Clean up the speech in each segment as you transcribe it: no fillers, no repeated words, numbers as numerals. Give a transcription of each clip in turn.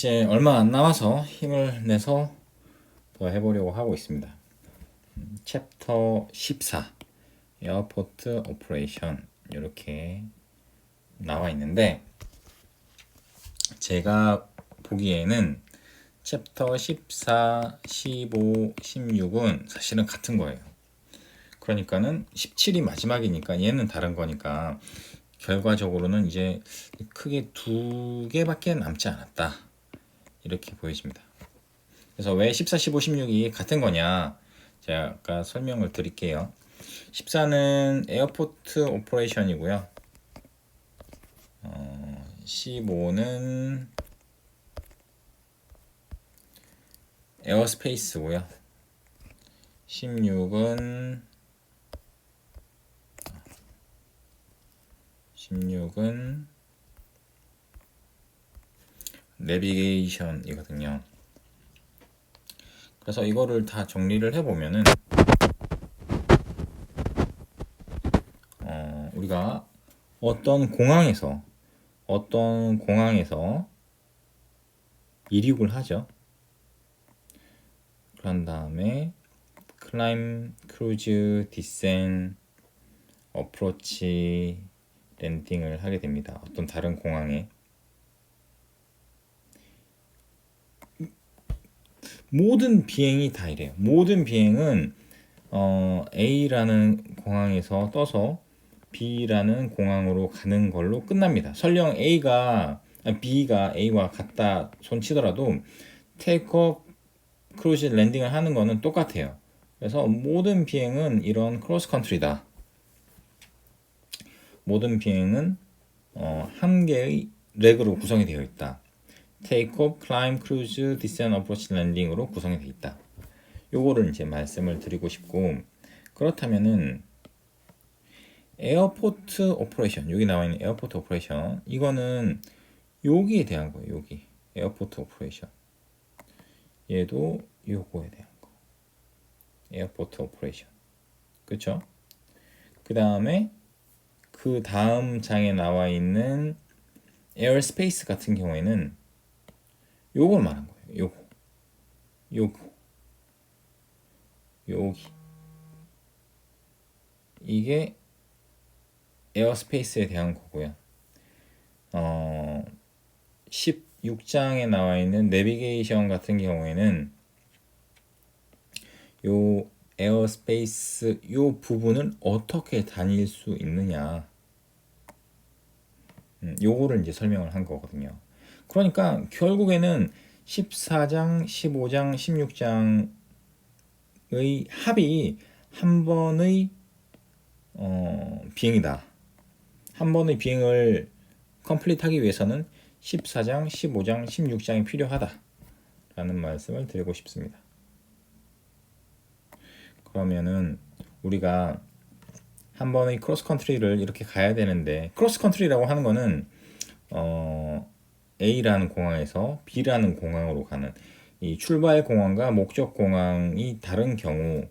이제 얼마 안 남아서 힘을 내서 더 해보려고 하고 있습니다. 챕터 14 에어포트 오퍼레이션 이렇게 나와 있는데, 제가 보기에는 챕터 14, 15, 16은 사실은 같은 거예요. 그러니까는 17이 마지막이니까 얘는 다른 거니까 결과적으로는 이제 크게 두 개밖에 남지 않았다, 이렇게 보여집니다. 그래서 왜 14, 15, 16이 같은 거냐, 제가 아까 설명을 드릴게요. 14는 에어포트 오퍼레이션이고요. 15는 에어스페이스고요. 16은 내비게이션이거든요. 그래서 이거를 다 정리를 해보면은 우리가 어떤 공항에서 이륙을 하죠. 그런 다음에 클라임, 크루즈, 디센, 어프로치, 랜딩을 하게 됩니다. 어떤 다른 공항에. 모든 비행이 다 이래요. 모든 비행은 A라는 공항에서 떠서 B라는 공항으로 가는 걸로 끝납니다. 설령 B가 A와 같다 손치더라도 테이크업, 크루즈, 랜딩을 하는 거는 똑같아요. 그래서 모든 비행은 이런 크로스 컨트리다. 모든 비행은 한 개의 렉으로 구성이 되어 있다. 테이크업, 클라임, 크루즈, 디센, 어프로치, 랜딩으로 구성이 되어 있다. 요거를 이제 말씀을 드리고 싶고, 그렇다면은 에어포트 오퍼레이션, 여기 나와 있는 에어포트 오퍼레이션, 이거는 여기에 대한 거예요. 여기 에어포트 오퍼레이션, 얘도 요거에 대한 거, 에어포트 오퍼레이션, 그쵸? 그 다음에 그 다음 장에 나와 있는 에어스페이스 같은 경우에는 요걸 말한 거예요. 여기 이게 에어스페이스에 대한 거고요. 16장에 나와 있는 내비게이션 같은 경우에는 요 에어스페이스 요 부분을 어떻게 다닐 수 있느냐, 요거를 이제 설명을 한 거거든요. 그러니까 결국에는 14장, 15장, 16장의 합이 한 번의 비행이다. 한 번의 비행을 컴플릿하기 위해서는 14장, 15장, 16장이 필요하다 라는 말씀을 드리고 싶습니다. 그러면은 우리가 한 번의 크로스 컨트리를 이렇게 가야 되는데, 크로스 컨트리라고 하는 거는 A라는 공항에서 B라는 공항으로 가는, 이 출발 공항과 목적 공항이 다른 경우를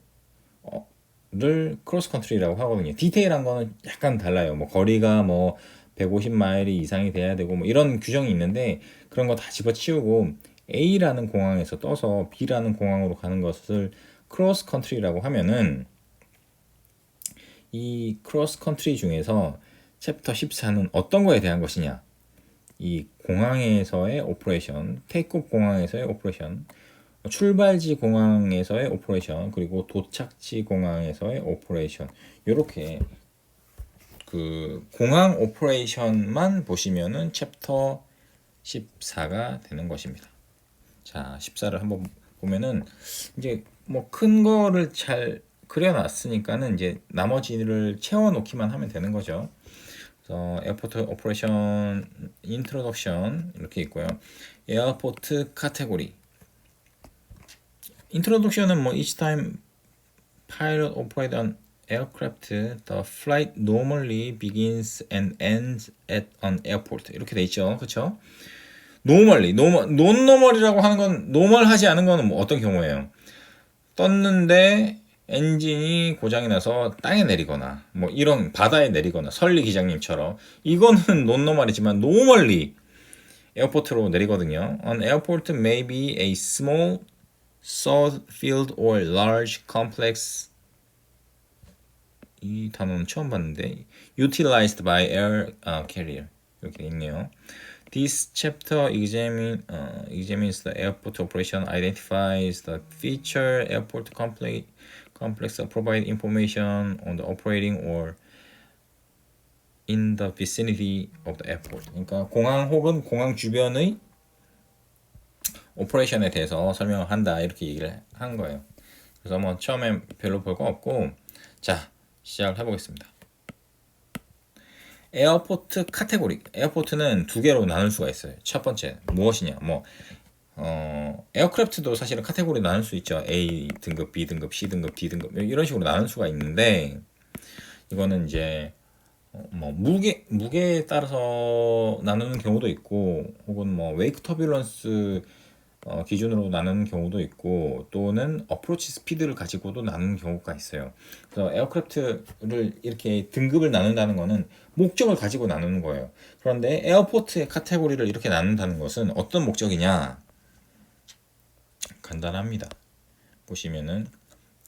크로스 컨트리라고 하거든요. 디테일한 거는 약간 달라요. 뭐 거리가 뭐 150마일이 이상이 돼야 되고 뭐 이런 규정이 있는데, 그런 거 다 집어치우고 A라는 공항에서 떠서 B라는 공항으로 가는 것을 크로스 컨트리라고 하면은, 이 크로스 컨트리 중에서 챕터 14는 어떤 거에 대한 것이냐, 이 공항에서의 오퍼레이션, 테이크오프 공항에서의 오퍼레이션, 출발지 공항에서의 오퍼레이션, 그리고 도착지 공항에서의 오퍼레이션, 이렇게 그 공항 오퍼레이션만 보시면은 챕터 14가 되는 것입니다. 자, 14를 한번 보면은 이제 뭐 큰 거를 잘 그려놨으니까는 이제 나머지를 채워놓기만 하면 되는 거죠. 그래서 에어포트 오퍼레이션 인트로덕션 이렇게 있고요. 에어포트 카테고리. 인트로덕션은 뭐 each time pilot operate an aircraft, the flight normally begins and ends at an airport. 이렇게 돼 있죠, 그렇죠? 논노멀이라고 하는 건, 노멀하지 않은 거는 뭐 어떤 경우예요? 떴는데 엔진이 고장이 나서 땅에 내리거나, 뭐 이런 바다에 내리거나, 설리 기장님처럼, 이거는 논노멀이지만 노멀리 에어포트로 내리거든요. An airport may be a small source field or large complex. 이 단어는 처음 봤는데 utilized by air carrier 이렇게 있네요. This chapter examines the airport operation, identifies the feature airport complex, provide information on the operating or in the vicinity of the airport. 그러니까 공항 혹은 공항 주변의 오퍼레이션에 대해서 설명을 한다 이렇게 얘기를 한 거예요. 그래서 뭐 처음에 별로 볼 거 없고 자 시작을 해보겠습니다. 에어포트 카테고리. 에어포트는 두 개로 나눌 수가 있어요. 첫 번째 무엇이냐? 뭐 에어크래프트도 사실은 카테고리 나눌 수 있죠. A 등급, B 등급, C 등급, D 등급 이런 식으로 나눌 수가 있는데 이거는 이제 뭐 무게에 따라서 나누는 경우도 있고 혹은 뭐 웨이크 터뷸런스 기준으로 나누는 경우도 있고 또는 어프로치 스피드를 가지고도 나누는 경우가 있어요. 그래서 에어크래프트를 이렇게 등급을 나눈다는 거는 목적을 가지고 나누는 거예요. 그런데 에어포트의 카테고리를 이렇게 나눈다는 것은 어떤 목적이냐? 간단합니다. 보시면은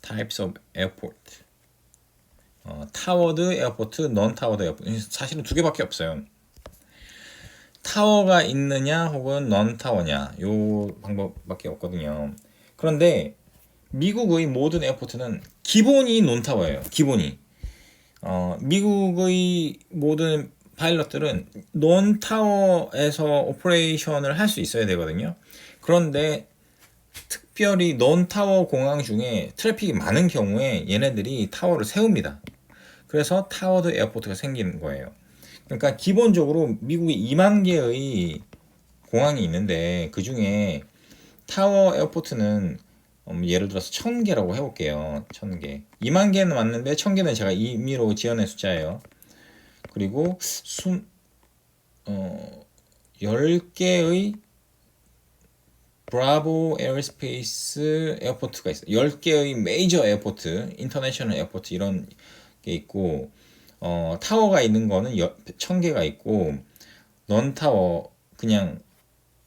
types of airport, 타워드 에어포트, non 타워드 에어포트. 사실은 두 개밖에 없어요. 타워가 있느냐 혹은 non 타워냐 요 방법밖에 없거든요. 그런데 미국의 모든 에어포트는 기본이 non 타워예요. 기본이. 미국의 모든 파일럿들은 non 타워에서 오퍼레이션을 할 수 있어야 되거든요. 그런데 특별히 non 타워 공항 중에 트래픽이 많은 경우에 얘네들이 타워를 세웁니다. 그래서 타워드 에어포트가 생기는 거예요. 그러니까 기본적으로 미국에 2만 개의 공항이 있는데 그 중에 타워 에어포트는 예를 들어서 1000개라고 해볼게요. 1000개. 2만 개는 맞는데 1000개는 제가 임의로 지어낸 숫자예요. 그리고 10개의 브라보 에어스페이스 에어포트가 있어요. 10개의 메이저 에어포트, 인터내셔널 에어포트 이런 게 있고 타워가 있는 거는 1000개가 있고 넌 타워 그냥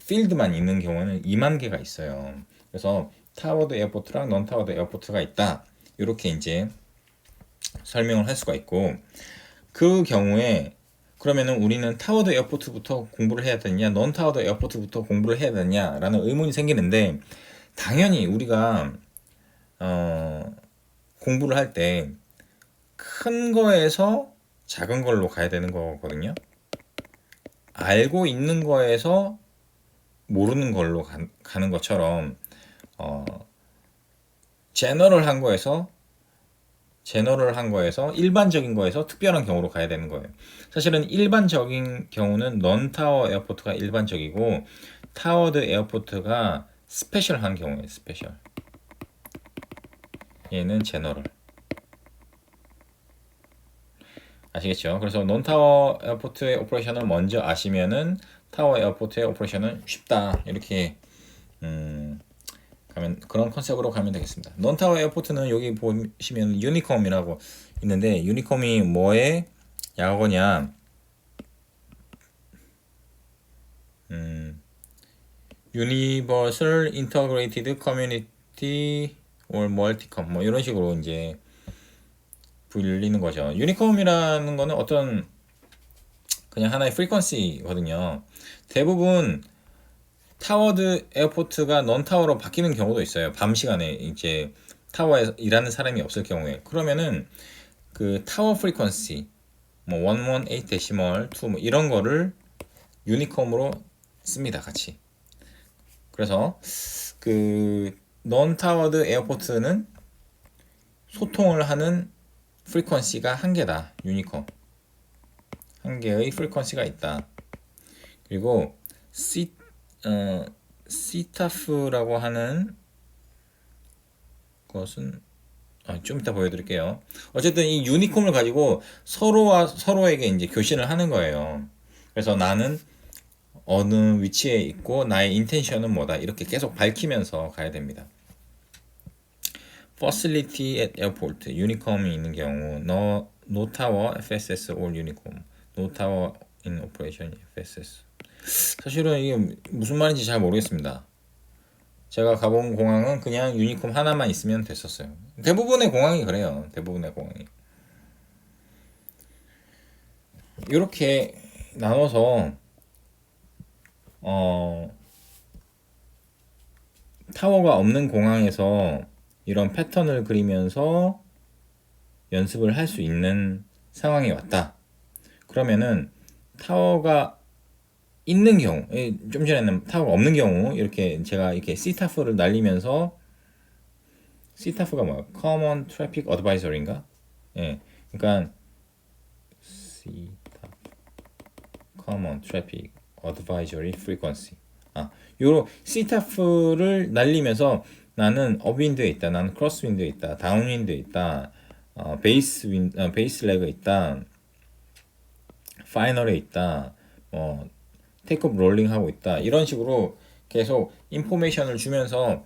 필드만 있는 경우는 2만 개가 있어요. 그래서 타워드 에어포트랑 넌 타워드 에어포트가 있다. 이렇게 이제 설명을 할 수가 있고 그 경우에 그러면은 우리는 타워드 에어포트부터 공부를 해야 되느냐, 넌 타워드 에어포트부터 공부를 해야 되느냐라는 의문이 생기는데 당연히 우리가 공부를 할 때 큰 거에서 작은 걸로 가야 되는 거거든요. 알고 있는 거에서 모르는 걸로 가는 것처럼 제너럴한 거에서 일반적인 거에서 특별한 경우로 가야 되는 거예요. 사실은 일반적인 경우는 넌 타워 에어포트가 일반적이고 타워드 에어포트가 스페셜한 경우예요. 스페셜. 얘는 제너럴. 아시겠죠? 그래서 넌 타워 에어포트의 오퍼레이션을 먼저 아시면은 타워 에어포트의 오퍼레이션은 쉽다. 이렇게 가면 그런 컨셉으로 가면 되겠습니다. 넌 타워 에어포트는 여기 보시면 유니콤이라고 있는데 유니콤이 뭐의 약어냐? Universal Integrated Community or Multicom 뭐 이런 식으로 이제 불리는 거죠. 유니콤이라는 거는 어떤 그냥 하나의 프리퀀시거든요. 대부분 타워드 에어포트가 넌 타워로 바뀌는 경우도 있어요. 밤 시간에 이제 타워에서 일하는 사람이 없을 경우에 그러면은 그 타워 프리퀀시 뭐 118 데시멀 2 뭐 이런 거를 유니콤으로 씁니다. 같이. 그래서 그 넌 타워드 에어포트는 소통을 하는 프리퀀시가 한 개다. 유니콤. 한 개의 프리퀀시가 있다. 그리고 시타프라고 하는 것은 좀 이따 보여드릴게요. 어쨌든 이 유니콤을 가지고 서로와 서로에게 이제 교신을 하는 거예요. 그래서 나는 어느 위치에 있고 나의 인텐션은 뭐다 이렇게 계속 밝히면서 가야 됩니다. Facility at Airport 유니콤이 있는 경우 No Tower FSS or Unicom No Tower in Operation FSS 사실은 이게 무슨 말인지 잘 모르겠습니다. 제가 가본 공항은 그냥 유니콤 하나만 있으면 됐었어요. 대부분의 공항이 그래요. 대부분의 공항이. 이렇게 나눠서 타워가 없는 공항에서 이런 패턴을 그리면서 연습을 할 수 있는 상황이 왔다. 그러면은 타워가 있는 경우, 좀 전에는 타워가 없는 경우 이렇게 제가 이렇게 CTAF를 날리면서 CTAF가 뭐야? Common Traffic Advisory인가? 예, 그러니까 CTAF, Common Traffic Advisory Frequency. 요런 CTAF를 날리면서 나는 업윈드에 있다, 나는 크로스윈드에 있다, 다운윈드에 있다, 베이스 레그에 있다, 파이널에 있다, 테이크업 롤링 하고 있다, 이런 식으로 계속 인포메이션을 주면서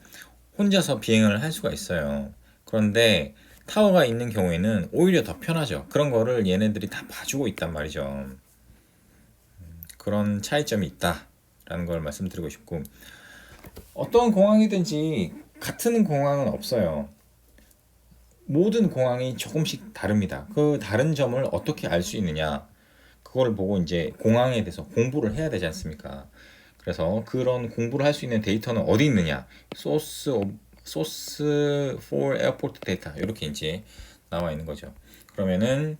혼자서 비행을 할 수가 있어요. 그런데 타워가 있는 경우에는 오히려 더 편하죠. 그런 거를 얘네들이 다 봐주고 있단 말이죠. 그런 차이점이 있다라는 걸 말씀드리고 싶고, 어떤 공항이든지 같은 공항은 없어요. 모든 공항이 조금씩 다릅니다. 그 다른 점을 어떻게 알 수 있느냐? 그걸 보고 이제 공항에 대해서 공부를 해야 되지 않습니까? 그래서 그런 공부를 할 수 있는 데이터는 어디 있느냐? 소스 for airport data 이렇게 이제 나와 있는 거죠. 그러면은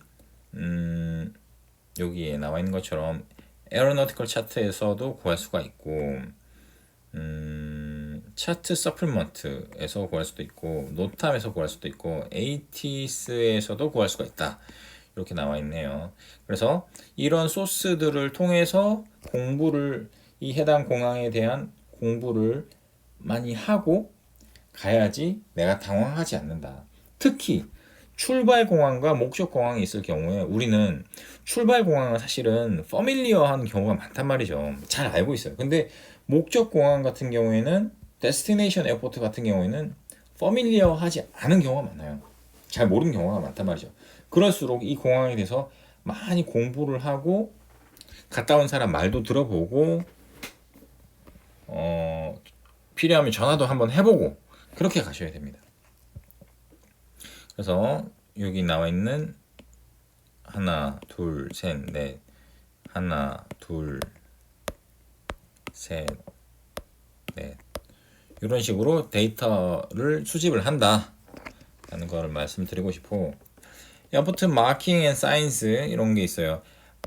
여기에 나와 있는 것처럼 에어로너티컬 차트에서도 구할 수가 있고, 차트 서플먼트에서 구할 수도 있고, 노탐에서 구할 수도 있고, ATIS에서도 구할 수가 있다. 이렇게 나와 있네요. 그래서 이런 소스들을 통해서 이 해당 공항에 대한 공부를 많이 하고 가야지 내가 당황하지 않는다. 특히 출발 공항과 목적 공항이 있을 경우에 우리는 출발 공항은 사실은 퍼밀리어한 경우가 많단 말이죠. 잘 알고 있어요. 근데 목적 공항 같은 경우에는 데스티네이션 에어포트 같은 경우에는 퍼밀리어하지 않은 경우가 많아요. 잘 모르는 경우가 많단 말이죠. 그럴수록 이 공항에 대해서 많이 공부를 하고 갔다 온 사람 말도 들어보고 필요하면 전화도 한번 해보고 그렇게 가셔야 됩니다. 그래서 여기 나와 있는 하나, 둘, 셋, 넷, 하나, 둘, 셋, 넷 이런 식으로 데이터를 수집을 한다 라는 걸 말씀드리고 싶고, 아무튼 마킹 앤 사인스 이런 게 있어요.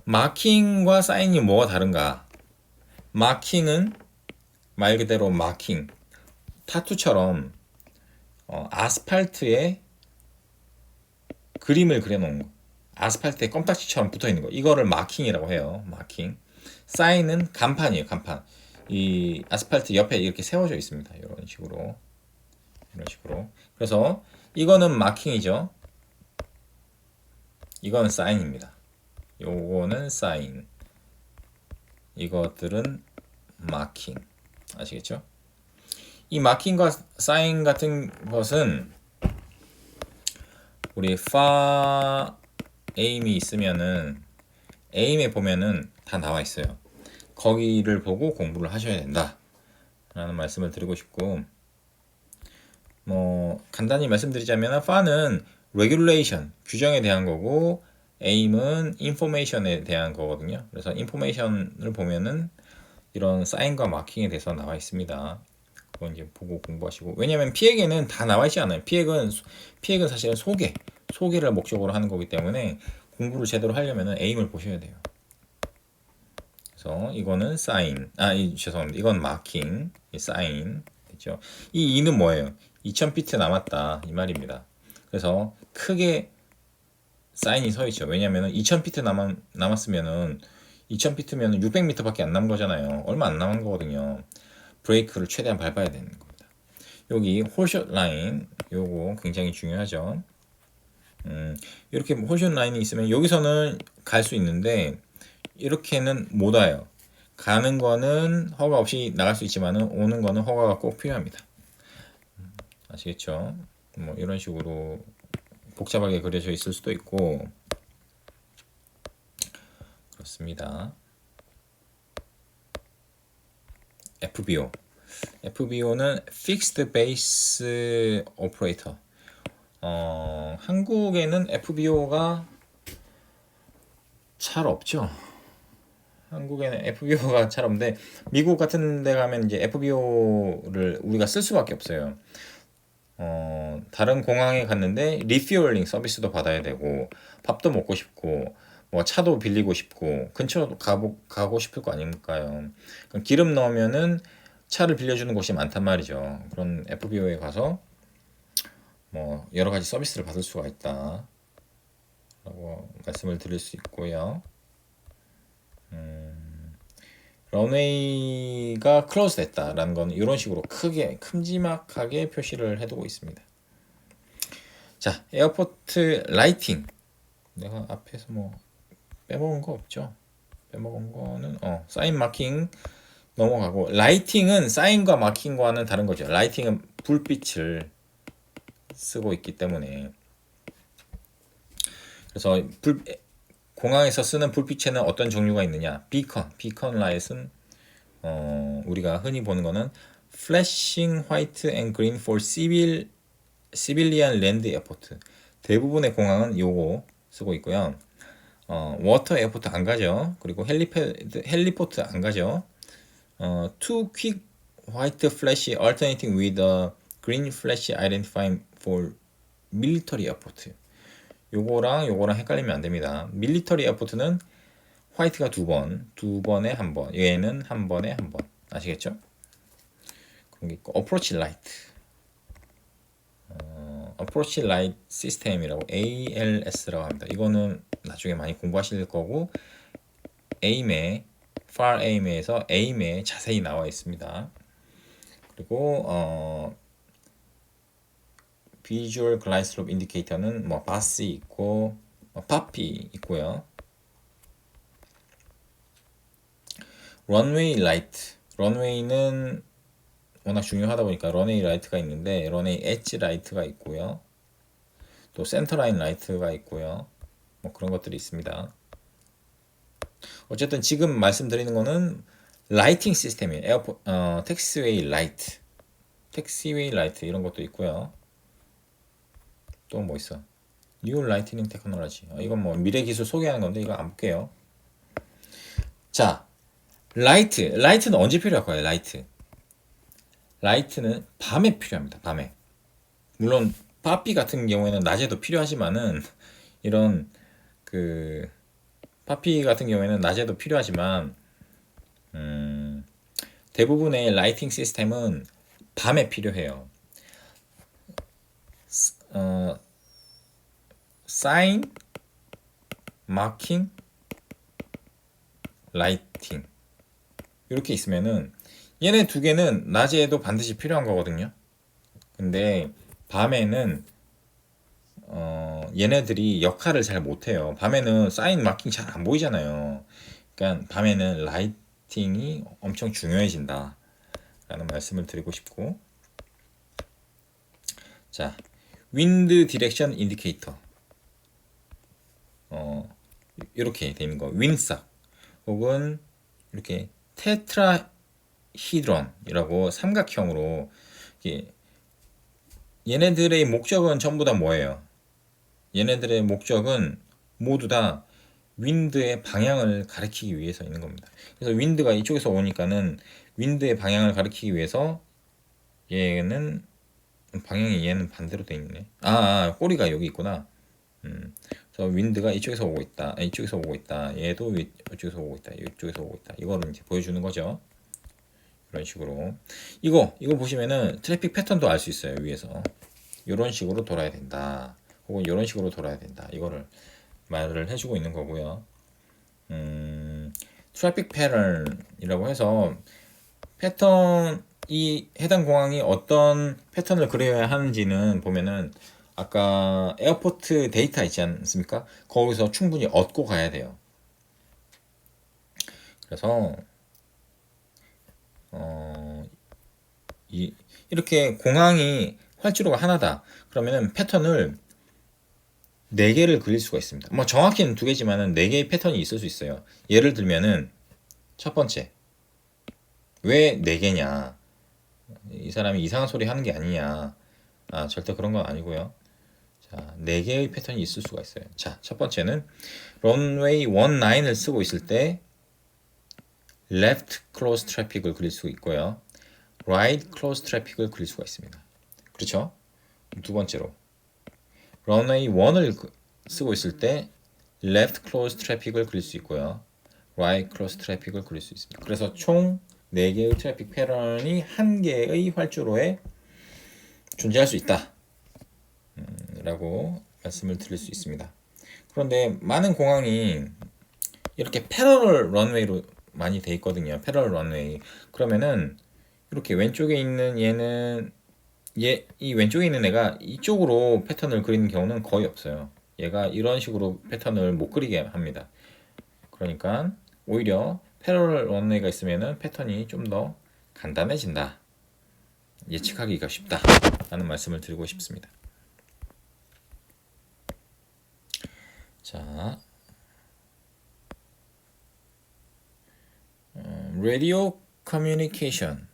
마킹과 사인이 뭐가 다른가? 마킹은 말 그대로 마킹, 타투처럼 아스팔트에 그림을 그려놓은 거, 아스팔트에 껌딱지처럼 붙어있는 거, 이거를 마킹이라고 해요. 마킹. 사인은 간판이에요. 간판. 이 아스팔트 옆에 이렇게 세워져 있습니다. 이런 식으로. 그래서 이거는 마킹이죠. 이건 사인입니다. 요거는 사인. 이것들은 마킹. 아시겠죠? 이 마킹과 사인 같은 것은 우리 aim이 있으면은 aim에 보면은 다 나와 있어요. 거기를 보고 공부를 하셔야 된다 라는 말씀을 드리고 싶고, 간단히 말씀드리자면 far는 regulation, 규정에 대한 거고, aim은 information에 대한 거거든요. 그래서 information을 보면은 이런 사인과 마킹에 대해서 나와 있습니다. 그거 이제 보고 공부하시고, 왜냐면 피해계는 다 나와 있지 않아요. 피해는 사실은 소개를 목적으로 하는 거기 때문에 공부를 제대로 하려면은 에임을 보셔야 돼요. 그래서 이거는 사인, 죄송합니다. 이건 마킹, 사인, 됐죠? 이 2는 뭐예요? 2000피트 남았다 이 말입니다. 그래서 크게 사인이 서 있죠. 왜냐면은 2000피트 남았으면은 2000피트면 600m밖에 안 남은 거잖아요. 얼마 안 남은 거거든요. 브레이크를 최대한 밟아야 되는 겁니다. 여기 홀숏 라인, 요거 굉장히 중요하죠. 이렇게 홀숏 라인이 있으면 여기서는 갈 수 있는데 이렇게는 못 와요. 가는 거는 허가 없이 나갈 수 있지만은 오는 거는 허가가 꼭 필요합니다. 아시겠죠? 이런 식으로 복잡하게 그려져 있을 수도 있고 그렇습니다. FBO. FBO는 Fixed Base Operator. 한국에는 FBO가 잘 없죠. 한국에는 FBO가 잘 없는데 미국 같은 데 가면 이제 FBO를 우리가 쓸 수밖에 없어요. 다른 공항에 갔는데 리퓨얼링 서비스도 받아야 되고 밥도 먹고 싶고 뭐 차도 빌리고 싶고 근처도 가고 싶을 거 아닙니까요. 기름 넣으면은 차를 빌려주는 곳이 많단 말이죠. 그런 FBO에 가서 뭐 여러 가지 서비스를 받을 수가 있다 라고 말씀을 드릴 수 있고요. 런웨이가 클로즈 됐다라는 건 이런 식으로 크게 큼지막하게 표시를 해두고 있습니다. 자, 에어포트 라이팅. 내가 앞에서 뭐 빼먹은 거 없죠? 빼먹은 거는 사인 마킹 넘어가고, 라이팅은 사인과 마킹과는 다른 거죠. 라이팅은 불빛을 쓰고 있기 때문에. 그래서 공항에서 쓰는 불빛에는 어떤 종류가 있느냐? 비컨 라이트는 우리가 흔히 보는 거는 flashing white and green for civilian land airport. 대부분의 공항은 요거 쓰고 있고요. 워터 에어포트 안 가죠. 그리고 헬리포트 안 가죠. Two quick white flash alternating with a green flash identifying for military airport. 요거랑 헷갈리면 안 됩니다. 밀리터리 에어포트는 화이트가 두 번에 한 번, 얘는 한 번에 한 번. 아시겠죠? 그런 게 있고, 어프로치 라이트. 어프로치 라이트 시스템이라고 ALS라고 합니다. 이거는 나중에 많이 공부하실 거고, far aim에서 aim에 자세히 나와 있습니다. 그리고 비주얼 글라이드 슬롭 인디케이터는 뭐 바스 있고 파피 있고요. 런웨이 라이트. 런웨이는 워낙 중요하다 보니까 런웨이 라이트가 있는데 런웨이 엣지 라이트가 있고요. 또 센터라인 라이트가 있고요. 뭐 그런 것들이 있습니다. 어쨌든 지금 말씀드리는 거는 라이팅 시스템이에요. 택시웨이 라이트. 택시웨이 라이트 이런 것도 있고요. 또 뭐 있어? 뉴 라이트닝 테크놀로지. 이건 뭐 미래 기술 소개하는 건데 이거 안 볼게요. 자, 라이트는 언제 필요할까요? 라이트는 밤에 필요합니다. 밤에. 물론 파피 같은 경우에는 낮에도 필요하지만은 이런 파피 같은 경우에는 낮에도 필요하지만 대부분의 라이팅 시스템은 밤에 필요해요. 사인, 마킹, 라이팅 이렇게 있으면은 얘네 두 개는 낮에도 반드시 필요한 거거든요. 근데 밤에는 얘네들이 역할을 잘 못해요. 밤에는 사인, 마킹 잘 안 보이잖아요. 그러니까 밤에는 라이팅이 엄청 중요해진다 라는 말씀을 드리고 싶고, 자, 윈드 디렉션 인디케이터. 이렇게 되는 거. 윈삭 혹은 이렇게 테트라히드론이라고 삼각형으로, 얘네들의 목적은 전부 다 뭐예요? 얘네들의 목적은 모두 다 윈드의 방향을 가리키기 위해서 있는 겁니다. 그래서 윈드가 이쪽에서 오니까는 윈드의 방향을 가리키기 위해서 얘는 방향이 얘는 반대로 돼 있네. 꼬리가 여기 있구나. 그래서 윈드가 이쪽에서 오고 있다. 이쪽에서 오고 있다. 얘도 이쪽에서 오고 있다. 이쪽에서 오고 있다. 이거를 이제 보여주는 거죠. 이런 식으로. 이거 보시면은 트래픽 패턴도 알 수 있어요. 위에서. 이런 식으로 돌아야 된다. 혹은 이런 식으로 돌아야 된다. 이거를 말을 해주고 있는 거고요. 트래픽 패턴이라고 해서 이 해당 공항이 어떤 패턴을 그려야 하는지는 보면은 아까 에어포트 데이터 있지 않습니까? 거기서 충분히 얻고 가야 돼요. 그래서 이렇게 공항이 활주로가 하나다. 그러면은 패턴을 4개를 그릴 수가 있습니다. 뭐 정확히는 2개지만은 4개의 패턴이 있을 수 있어요. 예를 들면은 첫 번째 왜 4개냐? 이 사람이 이상한 소리 하는 게 아니냐? 절대 그런 건 아니고요. 자, 4개의 패턴이 있을 수가 있어요. 자, 첫 번째는 런웨이 19을 쓰고 있을 때 left close traffic을 그릴 수 있고요. right close traffic을 그릴 수가 있습니다. 그렇죠? 두 번째로 런웨이 1을 쓰고 있을 때 left close traffic을 그릴 수 있고요. right close traffic을 그릴 수 있습니다. 그래서 총 4개의 트래픽 패턴이 한 개의 활주로에 존재할 수 있다. 라고 말씀을 드릴 수 있습니다. 그런데 많은 공항이 이렇게 패러럴 런웨이로 많이 돼 있거든요. 패러럴 런웨이. 그러면은 이렇게 왼쪽에 있는 얘는 이 왼쪽에 있는 애가 이쪽으로 패턴을 그리는 경우는 거의 없어요. 얘가 이런 식으로 패턴을 못 그리게 합니다. 그러니까 오히려 패러럴 런웨이가 있으면은 패턴이 좀 더 간단해진다. 예측하기가 쉽다. 라는 말씀을 드리고 싶습니다. 자, 라디오 커뮤니케이션,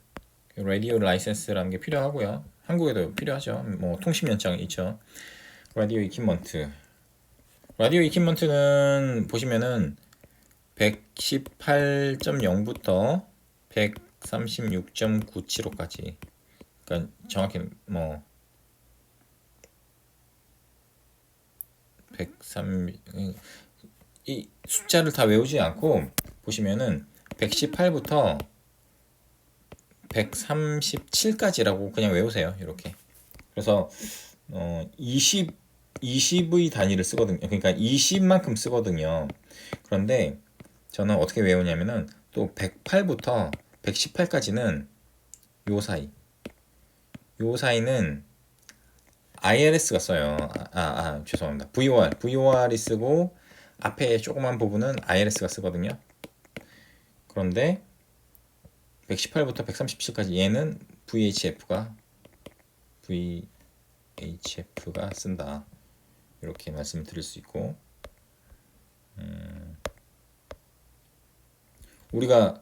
라디오 라이센스라는 게 필요하고요. 한국에도 필요하죠. 뭐 통신 연장 있죠. 라디오 이퀴먼트. 라디오 이퀴먼트는 보시면은 118.0부터 136.975까지. 그러니까 정확히 뭐 103, 이 숫자를 다 외우지 않고 보시면은 118부터 137까지라고 그냥 외우세요. 이렇게. 그래서 20의 단위를 쓰거든요. 그러니까 20만큼 쓰거든요. 그런데 저는 어떻게 외우냐면은 또 108부터 118까지는 요 사이. 요 사이는 ILS가 써요. 죄송합니다. VOR이 쓰고 앞에 조그만 부분은 ILS가 쓰거든요. 그런데 118부터 137까지 얘는 VHF가 쓴다. 이렇게 말씀을 드릴 수 있고, 우리가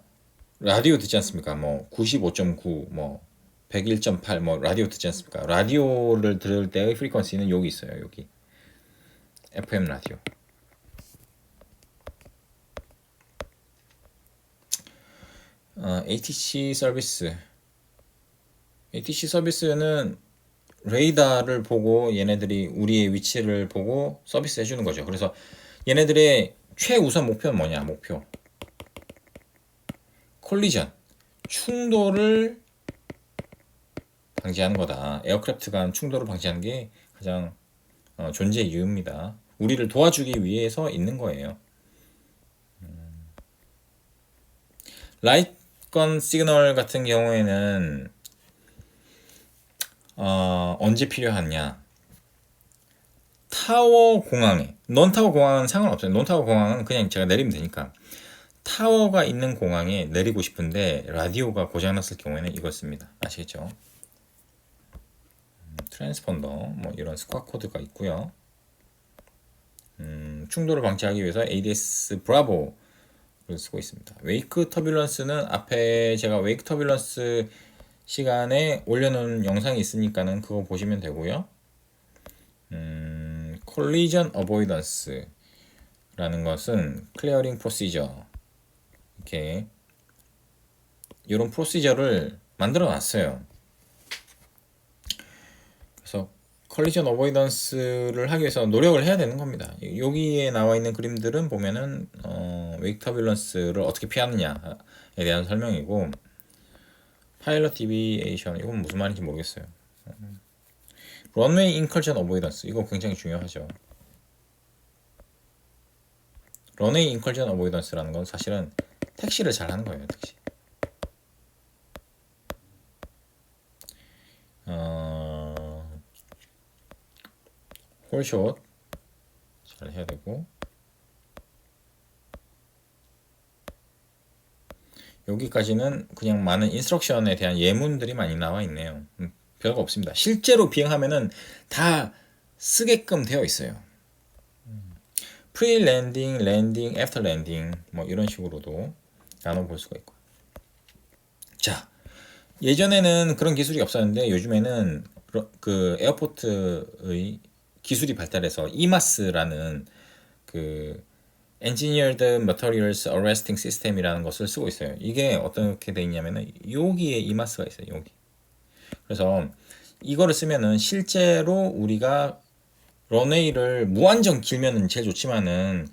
라디오 듣지 않습니까? 뭐 95.9, 뭐 101.8, 뭐 라디오 듣지 않습니까? 라디오를 들을 때의 프리퀀시는 여기 있어요. 여기 FM 라디오. ATC 서비스. ATC 서비스는 레이더를 보고 얘네들이 우리의 위치를 보고 서비스 해주는 거죠. 그래서 얘네들의 최우선 목표는 뭐냐? 목표. 콜리전. 충돌을 방지하는 거다. 에어크래프트 간 충돌을 방지하는 게 가장 존재 이유입니다. 우리를 도와주기 위해서 있는 거예요. 라이건 시그널 같은 경우에는 언제 필요하냐? 타워 공항에, 논타워 공항은 상관없어요. 논타워 공항은 그냥 제가 내리면 되니까. 타워가 있는 공항에 내리고 싶은데 라디오가 고장났을 경우에는 이걸 씁니다. 아시겠죠? 트랜스펀더, 뭐 이런 스쿼 코드가 있고요. 충돌을 방지하기 위해서 ADS 브라보를 쓰고 있습니다. 웨이크 터뷸런스는 앞에 제가 웨이크 터뷸런스 시간에 올려놓은 영상이 있으니까는 그거 보시면 되고요. 콜리전 어보이던스 라는 것은 클리어링 프로시저, 이렇게 이런 프로시저를 만들어 놨어요. 그래서 컬리전 어보이던스를 하기 위해서 노력을 해야 되는 겁니다. 여기에 나와 있는 그림들은 보면은 웨이크 터뷸런스를 어떻게 피하느냐에 대한 설명이고, 파일럿 디비에이션 이건 무슨 말인지 모르겠어요. 런웨이 인컬전 어보이던스 이거 굉장히 중요하죠. 런웨이 인컬전 어보이던스라는 건 사실은 택시를 잘 하는 거예요. 택시. 홀숏 잘 해야 되고, 여기까지는 그냥 많은 인스트럭션에 대한 예문들이 많이 나와 있네요. 별거 없습니다. 실제로 비행하면은 다 쓰게끔 되어 있어요. 프리 랜딩, 랜딩, 애프터 랜딩 뭐 이런 식으로도 나눠볼 수가 있고. 자, 예전에는 그런 기술이 없었는데 요즘에는 그 에어포트의 기술이 발달해서 이마스라는 그 Engineered Materials Arresting System이라는 것을 쓰고 있어요. 이게 어떻게 돼 있냐면은 여기에 이마스가 있어요. 여기. 그래서 이거를 쓰면은 실제로 우리가 런웨이를 무한정 길면은 제일 좋지만은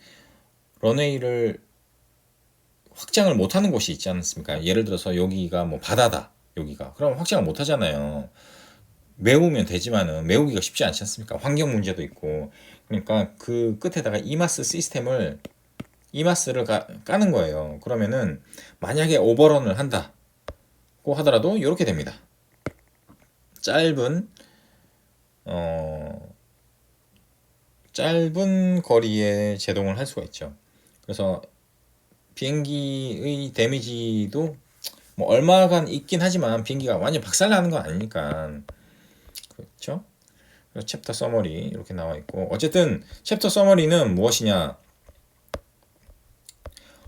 런웨이를 확장을 못하는 곳이 있지 않습니까? 예를 들어서 여기가 뭐 바다다. 여기가. 그럼 확장을 못 하잖아요. 메우면 되지만은 메우기가 쉽지 않지 않습니까? 환경 문제도 있고. 그러니까 그 끝에다가 이마스 시스템을 이마스를 까는 거예요. 그러면은 만약에 오버런을 한다고 하더라도 이렇게 됩니다. 짧은 어 짧은 거리에 제동을 할 수가 있죠. 그래서 비행기의 데미지도 뭐 얼마간 있긴 하지만 비행기가 완전 박살나는 건 아니니까 그렇죠. 그래서 챕터 서머리 이렇게 나와 있고 어쨌든 챕터 서머리는 무엇이냐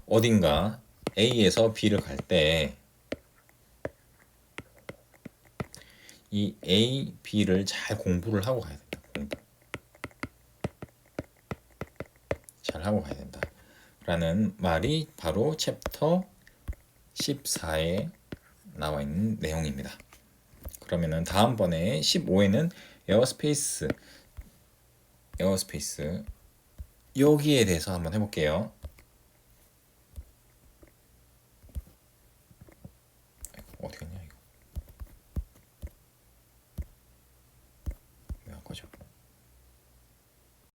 어딘가 A에서 B를 갈 때 이 A, B를 잘 공부를 하고 가야 된다. 공부 잘 하고 가야 된다. 라는 말이 바로 챕터 14에 나와 있는 내용입니다. 그러면은 다음번에 15에는 에어스페이스 여기에 대해서 한번 해볼게요. 어디 갔냐?